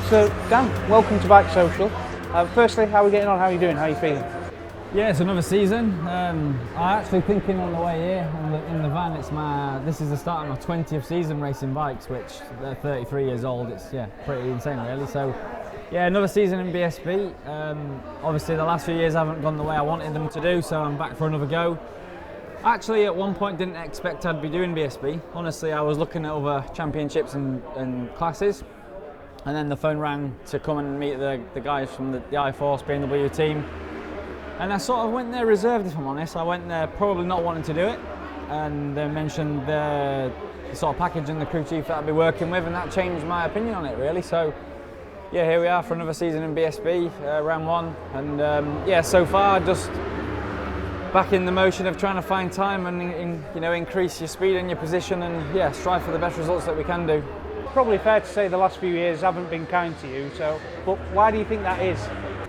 So Dan, welcome to Bike Social. Firstly, how are we getting on? How are you doing? How are you feeling? Yeah, it's another season. I'm actually thinking on the way here in the van. This is the start of my 20th season racing bikes, which they're 33 years old. It's pretty insane really. So yeah, another season in BSB. Obviously the last few years haven't gone the way I wanted them to do, so I'm back for another go. Actually, at one point didn't expect I'd be doing BSB. Honestly, I was looking at other championships and classes. And then the phone rang to come and meet the guys from the I-Force BMW team. And I sort of went there reserved, if I'm honest. I went there probably not wanting to do it. And they mentioned the sort of package and the crew chief that I'd be working with, and that changed my opinion on it really. So yeah, here we are for another season in BSB, round one. And yeah, so far just back in the motion of trying to find time and increase your speed and your position, and yeah, strive for the best results that we can do. Probably fair to say the last few years haven't been kind to you, but why do you think that is?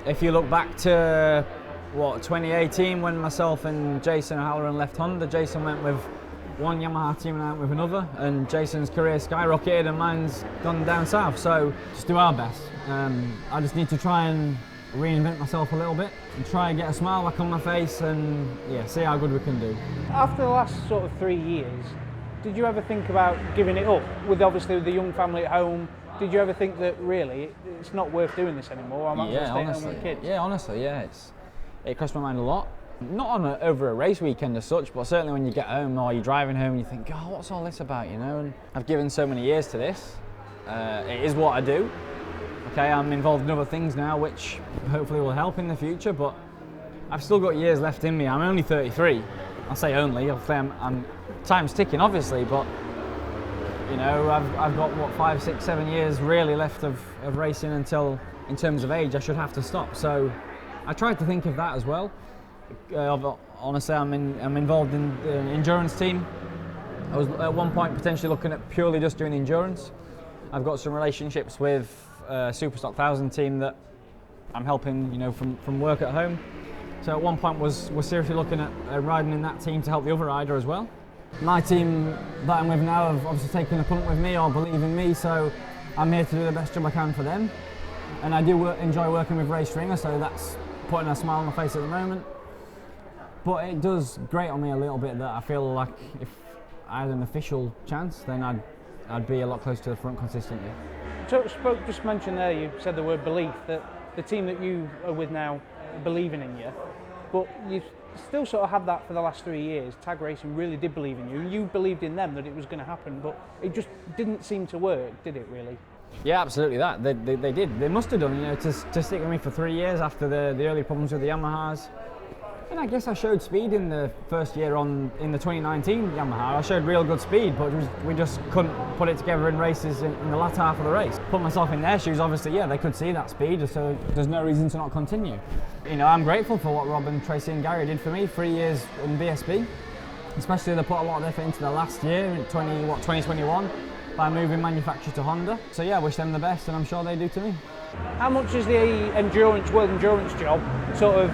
If you look back to 2018, when myself and Jason O'Halloran left Honda, Jason went with one Yamaha team and I went with another, and Jason's career skyrocketed and mine's gone down south, so just do our best. I just need to try and reinvent myself a little bit and try and get a smile back on my face and yeah, see how good we can do. After the last sort of 3 years, did you ever think about giving it up? Obviously with the young family at home, did you ever think that really it's not worth doing this anymore? I might as well stay home with the kids. Yeah, honestly, yeah, it crossed my mind a lot. Not over a race weekend as such, but certainly when you get home or you're driving home and you think, oh, what's all this about, you know? And I've given so many years to this. It is what I do. Okay, I'm involved in other things now, which hopefully will help in the future, but I've still got years left in me. I'm only 33. I say only, I'm time's ticking obviously, but you know, I've got what 5, 6, 7 years really left of racing until, in terms of age, I should have to stop. So I tried to think of that as well. Honestly, I'm involved in the endurance team. I was at one point potentially looking at purely just doing endurance. I've got some relationships with Superstock 1000 team that I'm helping, you know, from work at home. So at one point was seriously looking at riding in that team to help the other rider as well. My team that I'm with now have obviously taken a punt with me or believe in me, so I'm here to do the best job I can for them. And I do enjoy working with Ray Stringer, so that's putting a smile on my face at the moment. But it does grate on me a little bit that I feel like if I had an official chance, then I'd be a lot closer to the front consistently. So just mentioned there, you said the word belief, that the team that you are with now believing in you, but you still sort of had that for the last 3 years. Tag Racing really did believe in you, and you believed in them that it was going to happen, but it just didn't seem to work, did it really? Yeah, absolutely that. They did. They must have done, you know, to stick with me for 3 years after the early problems with the Yamahas. And I guess I showed speed in the first year in the 2019 Yamaha. I showed real good speed, but we just couldn't put it together in races in the latter half of the race. Put myself in their shoes, obviously, yeah, they could see that speed, so there's no reason to not continue. You know, I'm grateful for what Rob and Tracy and Gary did for me, 3 years in BSB. Especially they put a lot of effort into the last year, in 2021, by moving manufacturer to Honda. So yeah, I wish them the best, and I'm sure they do to me. How much is the world endurance job sort of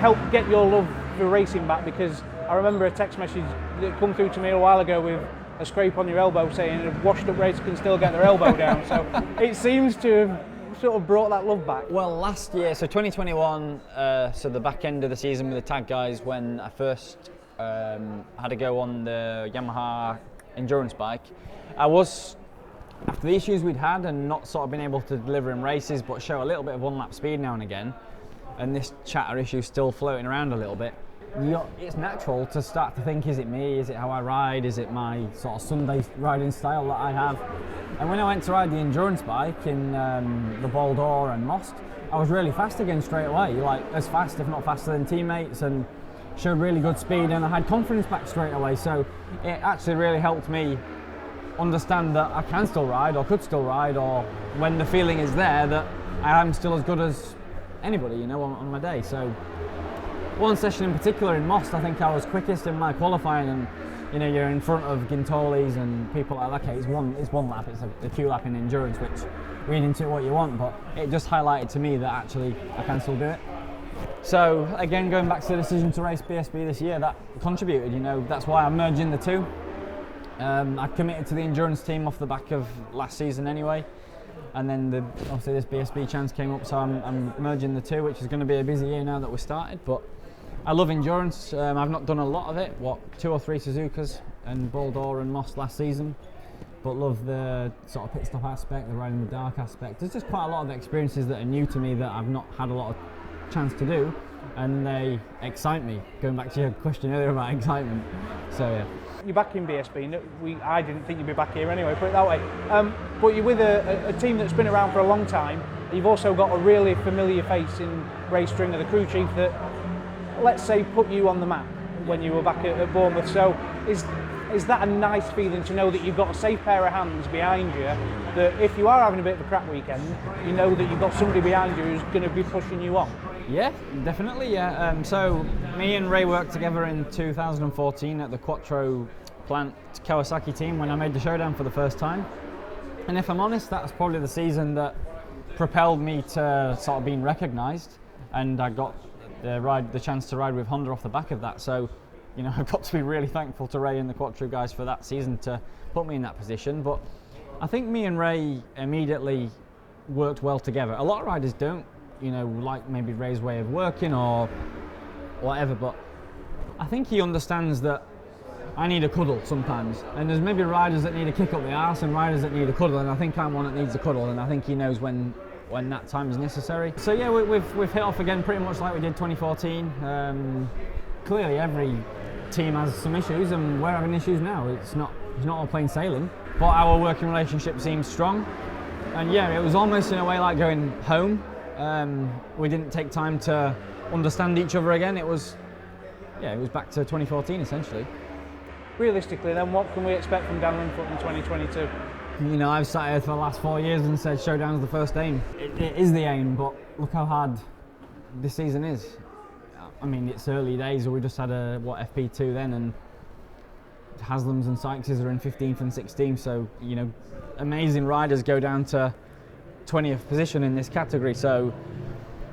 help get your love for racing back? Because I remember a text message that come through to me a while ago with a scrape on your elbow saying a washed up racer can still get their elbow down. So it seems to have sort of brought that love back. Well, last year, so 2021, so the back end of the season with the tag guys, when I first had to go on the Yamaha endurance bike, I was, after the issues we'd had and not sort of been able to deliver in races but show a little bit of one-lap speed now and again, and this chatter issue still floating around a little bit, it's natural to start to think, is it me, is it how I ride, is it my sort of Sunday riding style that I have? And when I went to ride the endurance bike in the Ball d'Or and Most, I was really fast again straight away, like as fast if not faster than teammates, and showed really good speed, and I had confidence back straight away. So it actually really helped me understand that I can still ride or could still ride, or when the feeling is there that I am still as good as anybody, you know, on my day. So one session in particular in Most, I think I was quickest in my qualifying, and you know, you're in front of Gintolis and people like that. Okay, it's one lap, it's a Q lap in endurance, which read into it what you want, but it just highlighted to me that actually I can still do it. So again, going back to the decision to race BSB this year, that contributed, you know, that's why I'm merging the two. I committed to the endurance team off the back of last season anyway, and then obviously this BSB chance came up, so I'm merging the two, which is going to be a busy year now that we're started. But I love endurance. I've not done a lot of it, 2 or 3 Suzukas and Baldor and Moss last season, but love the sort of pit stop aspect, the ride in the dark aspect. There's just quite a lot of experiences that are new to me that I've not had a lot of chance to do, and they excite me. Going back to your question earlier about excitement. So yeah. You're back in BSB. I didn't think you'd be back here anyway, put it that way. But you're with a team that's been around for a long time. You've also got a really familiar face in Ray Stringer, the crew chief, that, let's say, put you on the map when you were back at Bournemouth. So is that a nice feeling to know that you've got a safe pair of hands behind you, that if you are having a bit of a crap weekend, you know that you've got somebody behind you who's going to be pushing you on? Yeah, definitely, yeah. So me and Ray worked together in 2014 at the Quattro plant Kawasaki team when I made the showdown for the first time. And if I'm honest, that's probably the season that propelled me to sort of being recognised, and I got the chance to ride with Honda off the back of that. So, you know, I've got to be really thankful to Ray and the Quattro guys for that season to put me in that position. But I think me and Ray immediately worked well together. A lot of riders don't, you know, like maybe Ray's way of working or whatever, but I think he understands that I need a cuddle sometimes, and there's maybe riders that need a kick up the arse and riders that need a cuddle, and I think I'm one that needs a cuddle, and I think he knows when that time is necessary. So yeah, we've hit off again pretty much like we did 2014. Clearly every team has some issues, and we're having issues now. It's not all plain sailing, but our working relationship seems strong, and yeah, it was almost in a way like going home. We didn't take time to understand each other again. It was back to 2014 essentially. Realistically then, what can we expect from Dan Linfoot in 2022? You know, I've sat here for the last 4 years and said showdown's the first aim. It is the aim, but look how hard this season is. I mean, it's early days, we just had a FP2 then, and Haslams and Sykeses are in 15th and 16th, so you know, amazing riders go down to 20th position in this category, so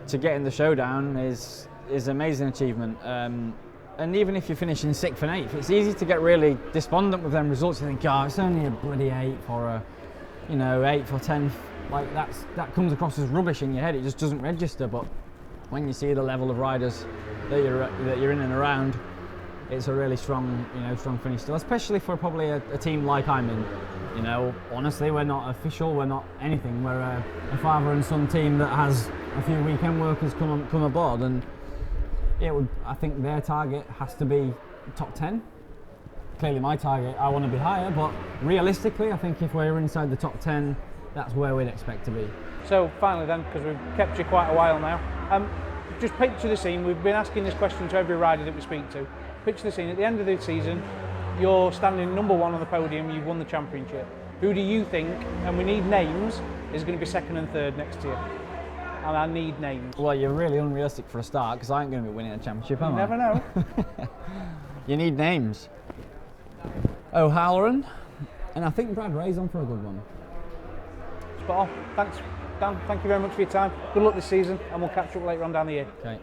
to get in the showdown is amazing achievement. And even if you're finishing 6th and 8th, it's easy to get really despondent with them results. You think, oh, it's only a bloody 8th or a, you know, 8th or 10th. Like that comes across as rubbish in your head. It just doesn't register. But when you see the level of riders that you're in and around, it's a really strong, you know, strong finish still. Especially for probably a team like I'm in. You know, honestly, we're not official. We're not anything. We're a father and son team that has a few weekend workers come aboard, and I think their target has to be top 10. Clearly my target, I want to be higher, but realistically I think if we're inside the top 10, that's where we'd expect to be. So finally then, because we've kept you quite a while now, just picture the scene. We've been asking this question to every rider that we speak to. Picture the scene, at the end of the season, you're standing number 1 on the podium, you've won the championship. Who do you think, and we need names, is going to be 2nd and 3rd next year? And I need names. Well, you're really unrealistic for a start, because I ain't going to be winning a championship, am I? You never know. You need names. O'Halloran, and I think Brad Ray's on for a good one. Spot on. Thanks, Dan. Thank you very much for your time. Good luck this season, and we'll catch up later on down the year. Okay.